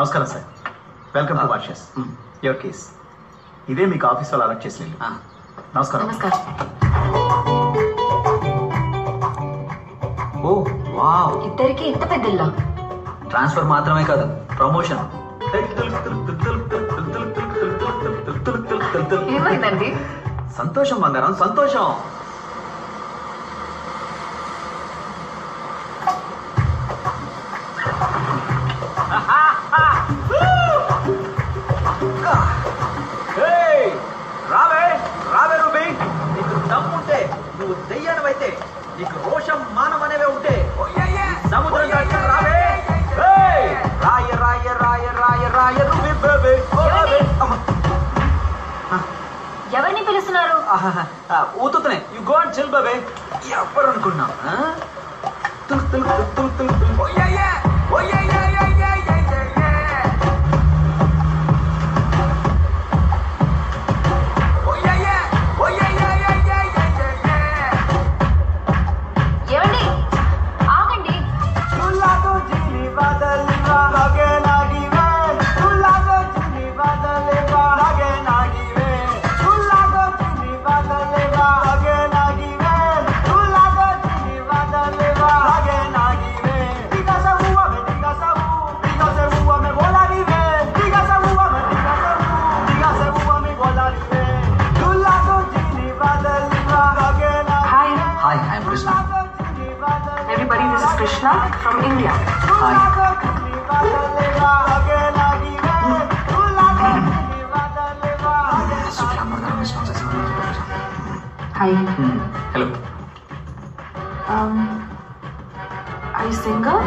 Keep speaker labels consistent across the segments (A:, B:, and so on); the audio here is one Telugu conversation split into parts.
A: నమస్కారం sir, welcome to washes. Your case ఇదే మీకు ఆఫీస్ వాళ్ళు అలర్ట్ చేసి. నమస్కారం.
B: ఓ వావ్,
C: ఇద్దరికి ఇంత పెద్దల్లా?
B: ట్రాన్స్ఫర్ మాత్రమే కాదు, ప్రమోషన్.
C: ఏమైందండి?
B: సంతోషం బంగారం, సంతోషం. రావే రావే రూబీ, నీకు దమ్ముంటే, నువ్వు దెయ్యానివైతే, నీకు రోషం మానం అనేవే ఉంటే సముద్రం దాటి రావే. రాయ రాయ రాయ రాయ రాయ రూబీ బేబీ.
C: ఎవరిని పిలుస్తున్నారు?
B: ఊతునే, you go and chill baby. ఎవరు అనుకున్నా?
C: Everybody, this is Krishna from India.
B: Hi.
C: Hi.
B: Hello.
C: Are you single?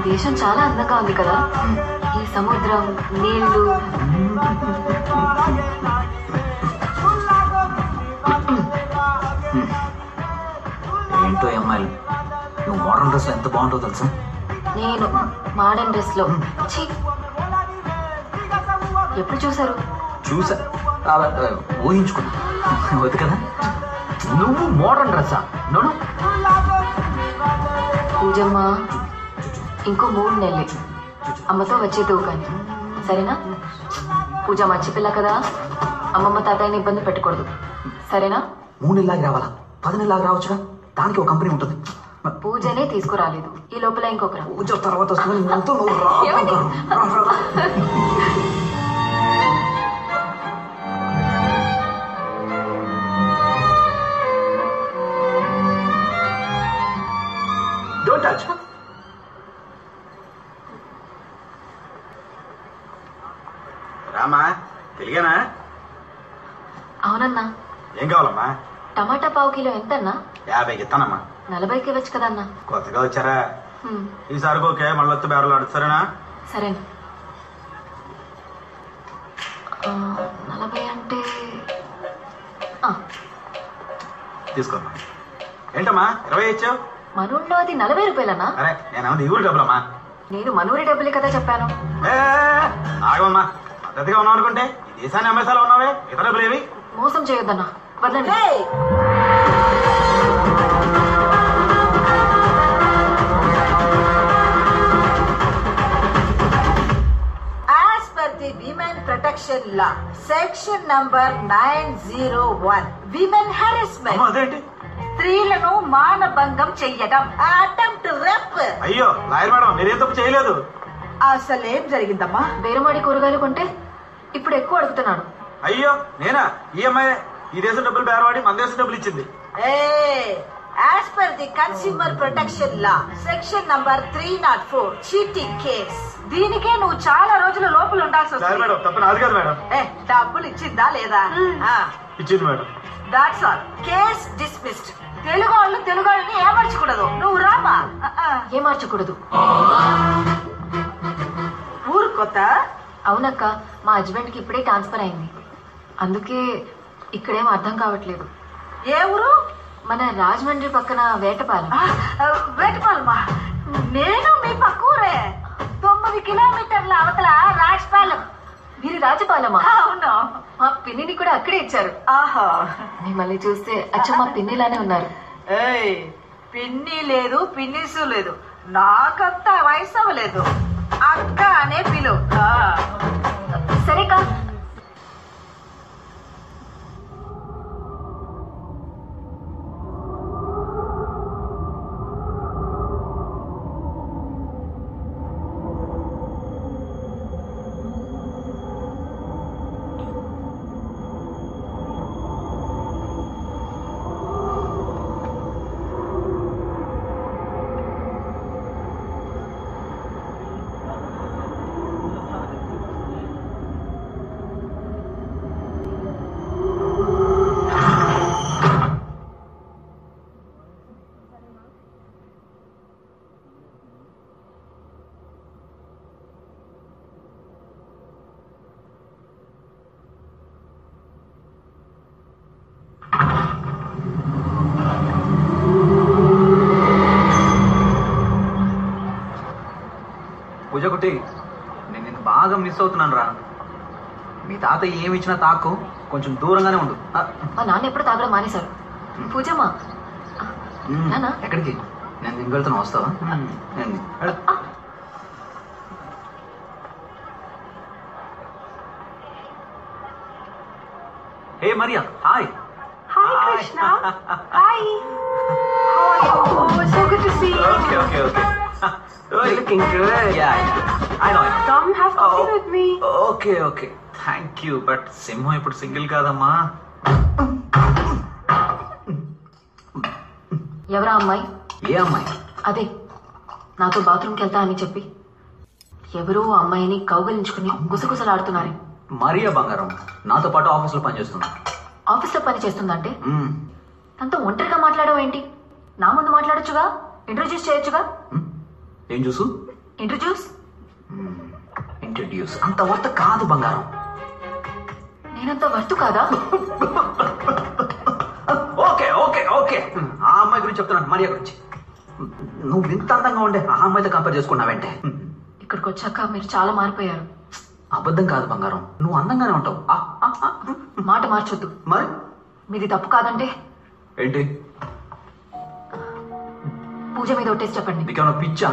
C: దేశం చాలా అందంగా ఉంది కదా. ఈ సముద్రం, నీళ్లు.
B: ఏంటో అమ్మాయిలు, నువ్వు మోడర్న్ డ్రెస్ ఎంత బాగుంటుందో తెలుసా?
C: నేను మోడర్న్ డ్రెస్ లో ఎప్పుడు చూసారు?
B: చూసా, ఊహించుకున్నా. వద్దు కదా, నువ్వు మోడర్న్ డ్రెస్సా? నోను
C: పూజమ్మ, ఇంకో 3 నెలలే అమ్మతో వచ్చేద్దువు కానీ, సరేనా? పూజ మర్చిపిల్ల కదా, అమ్మమ్మ తాతయ్యని ఇబ్బంది పెట్టకూడదు, సరేనా?
B: 3 నెలలాగా రావాలా? 10 నెలలాగా రావచ్చుగా, దానికి ఒక కంపెనీ ఉంటుంది.
C: పూజనే తీసుకురాలేదు, ఈ లోపల ఇంకొకరు.
B: పూజ తర్వాత వస్తుంది. Don't touch. రామా, తెలియనా?
C: అవునన్నా.
B: ఏం కావాలమ్మా?
C: టమాటా పావు కిలో ఎంతన్నా?
B: 50కి ఇస్తానమ్మా.
C: 40కి ఇవ్వచ్చు కదన్నా.
B: కొత్తగా వచ్చారా? ఈసారి ఓకే, మళ్ళీ వచ్చి బేరలు ఆడుతారేనా?
C: సరేనా? 40 అంటే
B: తీసుకోమ్మా. ఏంటమ్మా 20 ఇచ్చావు?
C: మనూళ్ళో అది 40 రూపాయలన్నా?
B: అరే నేనేమన్నా ఈ ఊరు డబ్బులమ్మా.
C: నేను మనూరి డబ్బులే కదా చెప్పాను.
B: ఆగమ్మా, పద్ధతిగా ఉన్నావు అనుకుంటే ఈ దేశాన్ని అమ్మేసాలో ఉన్నావే, ఇతర డబ్బులు ఏవి?
C: మోసం చేయొద్దన్నా, వదలండి.
D: As per the Women Protection Law, Section number 901, Women Harassment.
B: అదేంటి?
D: స్త్రీలను మానభంగం చెయ్యడం, అటెంప్ట్ రేప్.
B: అయ్యో లాయర్ మేడం, నేనేం తప్పు చేయలేదు.
D: అసలేం జరిగిందమ్మా?
C: బేరమాడి కూరగాయలు కొంటే ఇప్పుడు ఎక్కువ అడుగుతున్నాడు.
B: అయ్యో నేనా? ఈఎంఐ ఈ దేశం డబ్బులు బేరవాడి మన దేశం డబ్బులు ఇచ్చింది.
D: As per the Consumer Protection Law, Section number 304, cheating case. దీనికే నువ్వు చాలా రోజుల లోపల ఉండాల్సి వస్తుంది.
B: మేడం తప్పు నాది కాదు మేడం.
D: డబ్బులు ఇచ్చిందా లేదా?
B: ఇచ్చింది madam.
D: That's all. Case dismissed. Telugu వాళ్ళని ఏమర్చకూడదు. నువ్వు రామా.
C: ఏమార్చకూడదు.
D: ఊరు కొత్త?
C: అవునక్క, మా హస్బెండ్ కి ఇప్పుడే ట్రాన్స్ఫర్ అయింది, అందుకే ఇక్కడేం అర్థం కావట్లేదు.
D: ఏ ఊరు?
C: మన రాజమండ్రి పక్కన వేటపాలెం.
D: వేటపాలమా? నేను మీ పక్కూరే 9 కిలోమీటర్ల అవతల రాజ్పాలెం.
C: మీరు రాజపాలమా?
D: అవును.
C: మా పిన్నిని కూడా అక్కడే ఇచ్చారు.
D: ఆహా,
C: మిమ్మల్ని చూస్తే అచ్చం మా పిన్నిలానే ఉన్నారు.
D: ఏయ్, పిన్ని లేదు పిన్నిసు లేదు, నాకంతా వయసు అవ్వలేదు. అక్క అనే పిలు.
C: సరేకా.
B: పూజ కుట్టి, నేను నిన్ను బాగా మిస్ అవుతున్నాను రా. మీ తాతయ్య ఏమి ఇచ్చినా తాకు, కొంచెం దూరంగానే ఉండు.
C: మా నాన్న ఎప్పుడు తాగడం మానేశారు. పూజమ్మా నాన్న
B: ఎక్కడికి? నేను ఇంటికి వెళ్తున్నా, వస్తావా? Hey Maria, hi.
D: Hi Krishna. Hi. How are you? Oh, so good to see you.
B: Okay, okay, okay.
D: You're looking good.
B: Yeah, I know.
D: Come have coffee with me.
B: Okay, okay. Thank you. But సింహం ఇప్పుడు సింగిల్ కాదమ్మా.
C: ఎవరా అమ్మాయి?
B: ఏ అమ్మాయి?
C: అదే నాతో బాత్రూమ్కి వెళ్తా అని చెప్పి ఎవరో అమ్మాయిని కౌగలించుకుని గుసగుసలాడుతున్నారే.
B: మరియా బంగారం నాతో పాటు ఆఫీస్లో పనిచేస్తుంది.
C: ఆఫీస్లో పని చేస్తుందంటే తనతో ఒంటరిగా మాట్లాడవు ఏంటి? నా ముందు మాట్లాడొచ్చుగా, ఇంట్రొడ్యూస్ చేయొచ్చుగా.
B: ఏం చూసు? ఇంట్రడ్యూస్ అంత వర్త కాదు బంగారం.
C: నేనంత వర్తు కాదా?
B: ఓకే ఓకే ఓకే, ఆ అమ్మాయి గురించి చెప్తున్నాను, మరియా గురించి. నువ్వు ఇంత అందంగా ఉండే ఆ అమ్మాయితో కంపేర్ చేసుకున్నావంటే.
C: ఇక్కడికి వచ్చాక మీరు చాలా మారిపోయారు.
B: అబద్ధం కాదు బంగారం, నువ్వు అందంగానే ఉంటావు.
C: మాట మార్చొద్దు.
B: మరి
C: మీది తప్పు కాదంటే
B: ఏంటి?
C: పూజ మీద ఒట్టేసి చెప్పండి.
B: నీకేమన్నా పిచ్చా?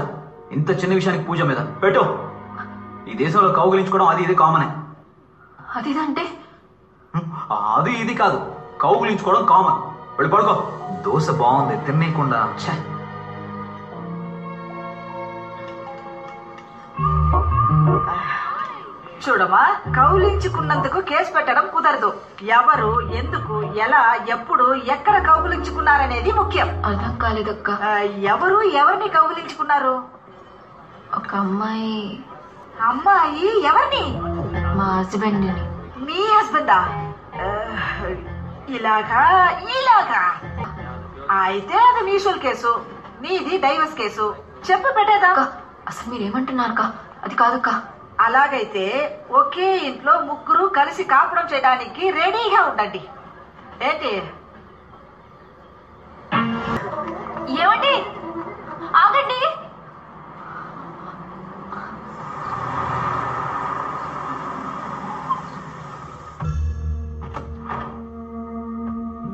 B: ఇంత చిన్న విషయానికి పూజ మీద పెట్టు. ఈ దేశంలో కౌగులించుకోవడం అది ఇది కామనే.
C: అది అంటే
B: అది ఇది కాదు, కౌగులించుకోవడం కామన్. వెళ్ళి పడుకో. దోశ బాగుంది తినేయకుండా.
D: చూడమ్మా, కౌలించుకున్నందుకు కేసు పెట్టడం కుదరదు. ఎవరు, ఎందుకు, ఎలా, ఎప్పుడు, ఎక్కడ కౌగులించుకున్నారనేది ముఖ్యం.
C: అర్థం కాలేదక్క.
D: ఎవరు ఎవరిని కౌగులించుకున్నారు?
C: ఒక అమ్మాయి.
D: అమ్మాయి ఎవరిని?
C: మా హస్బెండ్ ని.
D: మీ హస్బెండా? ఇలాగా ఇలాగా అయితే అది మ్యూచువల్ కేసు, నీది డైవర్స్ కేసు. చెప్పు పెట్టేదా?
C: అసలు మీరేమంటున్నారక్క? అది కాదక్క.
D: అలాగైతే ఒకే ఇంట్లో ముగ్గురు కలిసి కాపురం చేయడానికి రెడీగా ఉండండి. ఏంటి?
C: ఏమండి ఆగండి.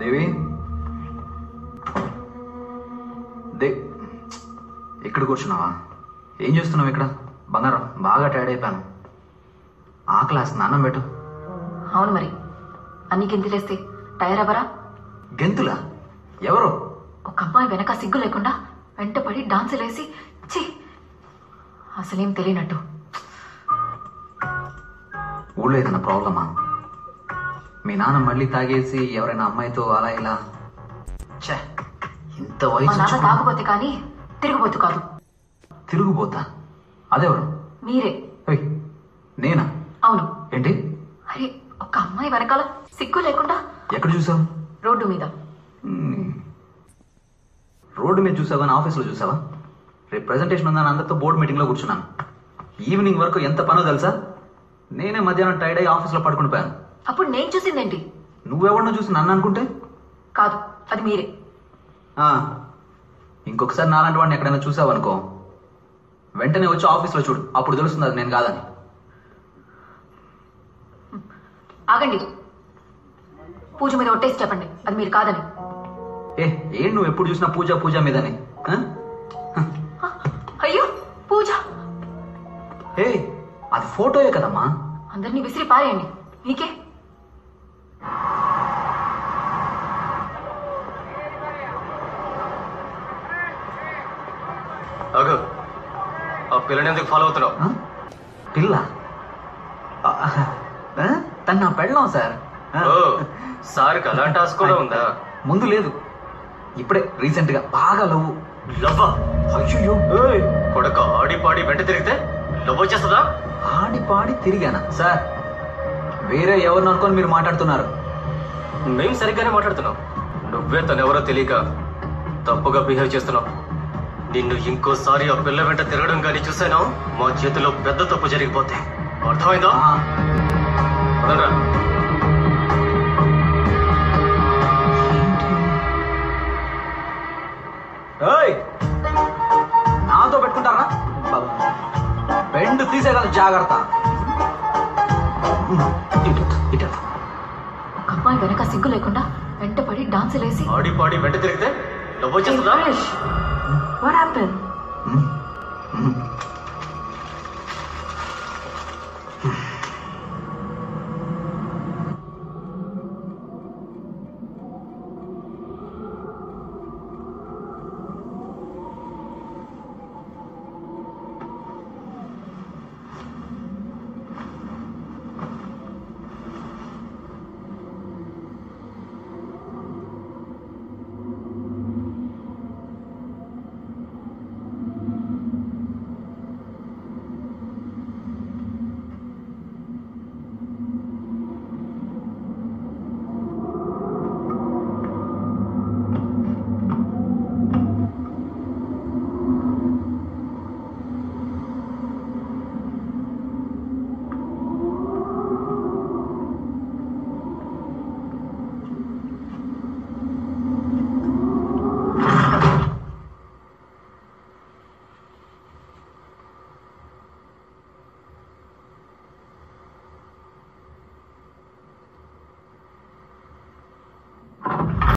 B: దేవి, ఇక్కడ కూర్చున్నావా? ఏం చేస్తున్నావు ఇక్కడ? బంగారం బాగా టైర్డ్ అయిపోయాను. ఆ క్లాస్ నాన్నం పెట్టు.
C: అవును మరి, అన్ని గెంతులేస్తే టైర్ అవ్వరా?
B: గెంతులా? ఎవరు?
C: ఒక అమ్మాయి వెనక సిగ్గు లేకుండా వెంటపడి డాన్సులు వేసి ఛీ, అసలేం తెలియనట్టు.
B: ఊళ్ళో ఏదైనా ప్రాబ్లమా? మీ నాన్న మళ్ళీ తాగేసి ఎవరైనా అమ్మాయితో అలా ఇలా? ఇంత
C: మా
B: వయసు
C: నాన్న తాగబోతే కానీ తిరిగిపోతు కాదు.
B: తిరుగుపోతా? అదెవరు?
C: మీరే.
B: నేనా?
C: అవును.
B: ఏంటి?
C: అరే, ఒక అమ్మాయి వెనకాల సిగ్గు లేకుండా.
B: ఎక్కడ చూసావు?
C: రోడ్డు మీద.
B: రోడ్డు మీద చూసావా? ఆఫీస్లో చూసావా? రేపు ప్రెజెంటేషన్ ఉందని అందరితో బోర్డు మీటింగ్లో కూర్చున్నాను. ఈవినింగ్ వరకు ఎంత పనో తెలుసా? నేనే మధ్యాహ్నం టైర్డ్ అయ్యి ఆఫీస్లో పడుకుని పోయాను.
C: అప్పుడు నేను చూసిందేంటి?
B: నువ్వెవరినో చూసి నన్ను అనుకుంటే?
C: కాదు, అది మీరే.
B: ఇంకొకసారి నాలాంటి వాడిని ఎక్కడైనా చూసావనుకో, వెంటనే వచ్చి ఆఫీస్లో చూడు, అప్పుడు తెలుస్తుంది అది నేను కాదని.
C: ఆగండి, పూజ మీద ఒట్టేసి చెప్పండి అది మీరు కాదని.
B: ఏం నువ్వు ఎప్పుడు చూసినా పూజ పూజ మీదని?
C: అయ్యో పూజ,
B: అది ఫోటోయే కదమ్మా.
C: అందరినీ విసిరి పారేయండి, నీకే.
A: అగో, ఆ పిల్లని ఎందుకు ఫాలో అవుతున్నావు?
B: పిల్ల? తను నా పెళ్ళాం సార్.
A: సార్కి అలాంటి ఆశ కూడా ఉందా?
B: ముందు లేదు, ఇప్పుడే రీసెంట్ గా బాగా లవ్.
A: లవ్వా?
B: అయ్యో,
A: కొడక ఆడి పాడి వెంట తిరిగితే లవ్ వచ్చేస్తుందా?
B: ఆడి పాడి తిరిగానా సార్? వేరే ఎవరిని అనుకొని మీరు మాట్లాడుతున్నారు.
A: మేం సరిగ్గానే మాట్లాడుతున్నాం, నువ్వే తనెవరో తెలియక తప్పుగా బిహేవ్ చేస్తున్నావు. నిన్ను ఇంకోసారి ఆ పిల్ల వెంట తిరగడం కానీ చూసాను, మా చేతిలో పెద్ద తప్పు జరిగిపోతే. అర్థమైందా? వదలరా.
B: నాతో పెట్టుకుంటారా? బెండ్ తీసేయగల జాగ్రత్త.
C: ఒక అమ్మాయి వెనక సిగ్గు లేకుండా వెంటపడి డాన్సులేసి
A: ఆడి పాడి వెంట తిరిగితే లవ్ వచ్చేస్తుందా?
C: What happened?